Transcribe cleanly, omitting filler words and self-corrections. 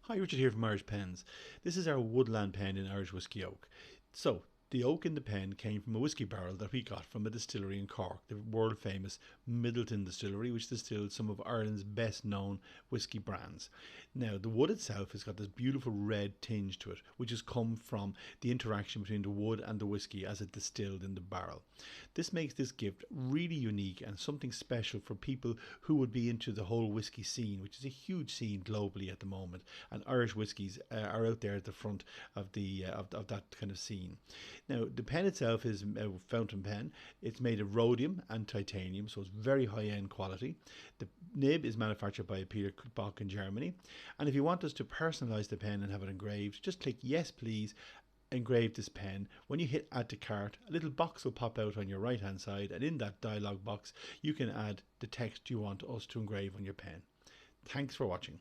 Hi, Richard here from Irish Pens. This is our Woodland pen in Irish Whiskey Oak. So, the oak in the pen came from a whiskey barrel that we got from a distillery in Cork, the world famous Middleton Distillery, which distilled some of Ireland's best known whiskey brands. Now, the wood itself has got this beautiful red tinge to it, which has come from the interaction between the wood and the whiskey as it distilled in the barrel. This makes this gift really unique and something special for people who would be into the whole whiskey scene, which is a huge scene globally at the moment, and Irish whiskies are out there at the front of the of that kind of scene. Now, the pen itself is a fountain pen. It's made of rhodium and titanium, so it's very high-end quality. The nib is manufactured by Peter Bock in Germany. And if you want us to personalize the pen and have it engraved, just click yes, please, engrave this pen. When you hit add to cart, a little box will pop out on your right hand side, and in that dialog box you can add the text you want us to engrave on your pen. Thanks for watching.